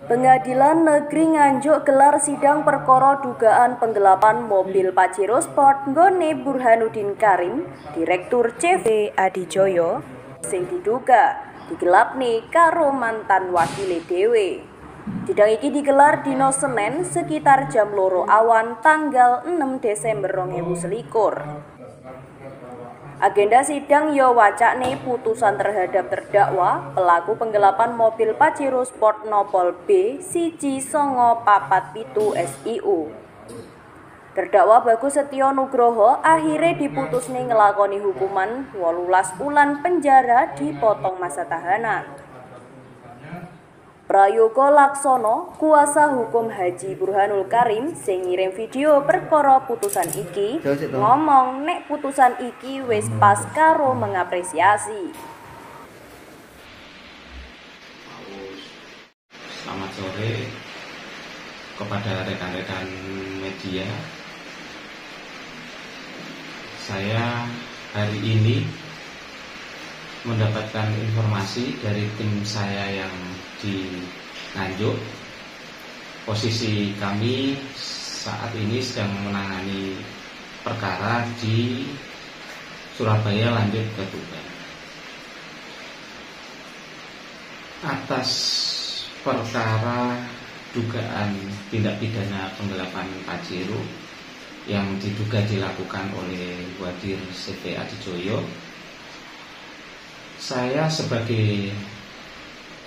Pengadilan Negeri Nganjuk gelar sidang perkara dugaan penggelapan mobil Pajero Sport nggone Burhanuddin Karim, Direktur CV Adijoyo, sing diduga digelapne karo mantan wakile dhewe. Sidang iki digelar dina Senin sekitar jam 2 awan tanggal 6 Desember 2021. Agenda sidang ya wacane putusan terhadap terdakwa pelaku penggelapan mobil Pajero Sport Nopol B 1947 SIU. Terdakwa Bagus Setyo Nugroho akhirnya diputusne ngelakoni hukuman 18 bulan penjara dipotong masa tahanan. Prayoga Laksono, kuasa hukum Haji Burhanul Karim sing ngirim video perkara putusan iki, ngomong nek putusan iki wis pas karo mengapresiasi. Selamat sore kepada rekan-rekan media. Saya hari ini mendapatkan informasi dari tim saya yang di Nganjuk. Posisi kami saat ini sedang menangani perkara di Surabaya lanjut ke Tuban. Atas perkara dugaan tindak pidana penggelapan Pajero yang diduga dilakukan oleh Wadir CV Adijoyo, saya sebagai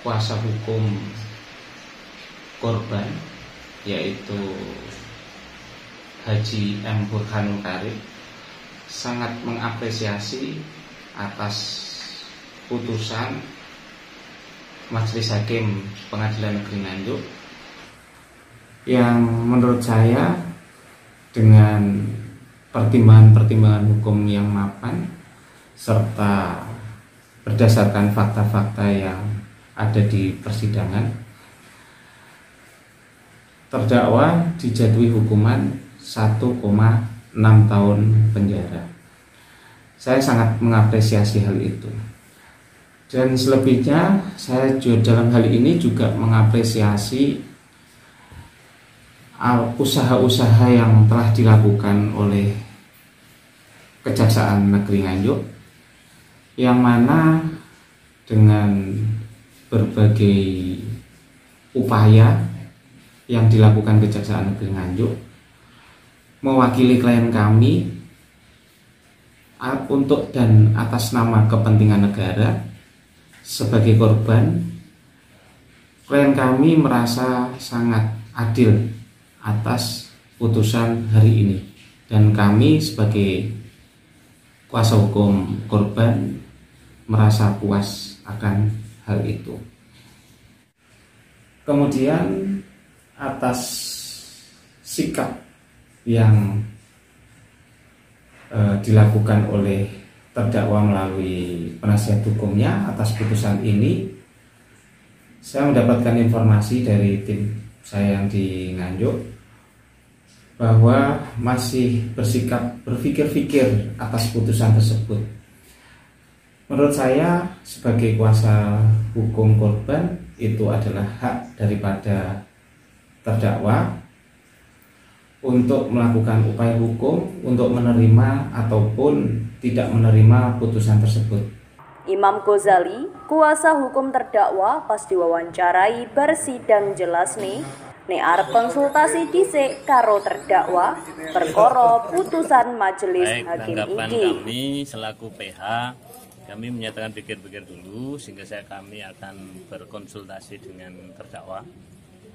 kuasa hukum korban yaitu Haji M. Burhanul Karim sangat mengapresiasi atas putusan Majelis Hakim Pengadilan Negeri Nganjuk yang menurut saya dengan pertimbangan-pertimbangan hukum yang mapan serta berdasarkan fakta-fakta yang ada di persidangan, terdakwa dijatuhi hukuman 1,6 tahun penjara. Saya sangat mengapresiasi hal itu. Dan selebihnya saya juga dalam hal ini juga mengapresiasi usaha-usaha yang telah dilakukan oleh Kejaksaan Negeri Nganjuk, yang mana dengan berbagai upaya yang dilakukan Kejaksaan Negeri Nganjuk mewakili klien kami untuk dan atas nama kepentingan negara sebagai korban, klien kami merasa sangat adil atas putusan hari ini, dan kami sebagai kuasa hukum korban merasa puas akan hal itu. Kemudian atas sikap yang dilakukan oleh terdakwa melalui penasihat hukumnya atas putusan ini, saya mendapatkan informasi dari tim saya yang di Nganjuk bahwa masih bersikap berpikir-pikir atas putusan tersebut. Menurut saya sebagai kuasa hukum korban, itu adalah hak daripada terdakwa untuk melakukan upaya hukum untuk menerima ataupun tidak menerima putusan tersebut. Imam Ghazali, kuasa hukum terdakwa, pas diwawancarai bersidang jelas nih arep konsultasi dhisik karo terdakwa perkara putusan majelis hakim iki. Kami selaku PH, kami menyatakan pikir-pikir dulu sehingga kami akan berkonsultasi dengan terdakwa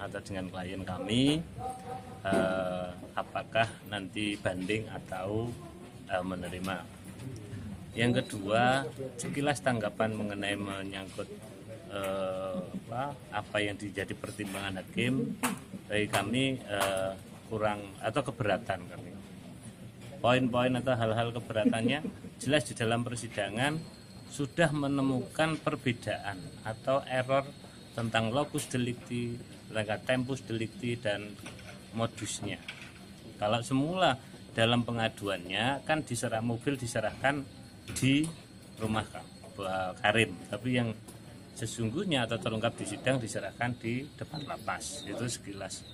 atau dengan klien kami, apakah nanti banding atau menerima. Yang kedua, sekilas tanggapan mengenai menyangkut apa yang dijadi pertimbangan hakim, bagi kami kurang atau keberatan kami. Poin-poin atau hal-hal keberatannya jelas di dalam persidangan sudah menemukan perbedaan atau error tentang locus delicti, tempus delicti, dan modusnya. Kalau semula dalam pengaduannya kan mobil diserahkan di rumah Karim, tapi yang sesungguhnya atau terungkap di sidang diserahkan di depan lapas. Itu sekilas.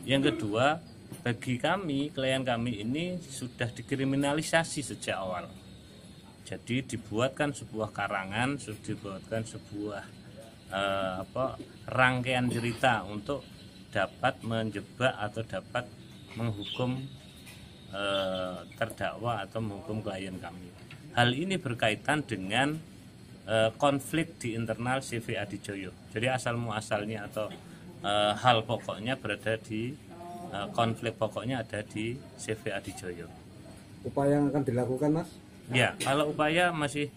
Yang kedua, bagi kami, klien kami ini sudah dikriminalisasi sejak awal. Jadi dibuatkan sebuah karangan, dibuatkan sebuah rangkaian cerita untuk dapat menjebak atau dapat menghukum terdakwa atau menghukum klien kami. Hal ini berkaitan dengan konflik di internal CV Adijoyo. Jadi asal muasalnya atau hal pokoknya berada di konflik pokoknya ada di CV Adijoyo. Upaya yang akan dilakukan, Mas? Ya, kalau upaya masih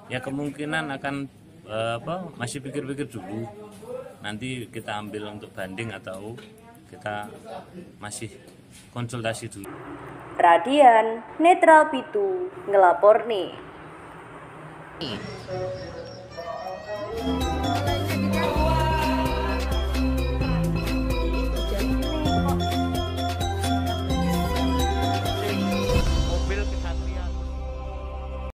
ya kemungkinan akan masih pikir-pikir dulu. Nanti kita ambil untuk banding atau kita masih konsultasi dulu. Radian Netral Pitu ngelapor nih.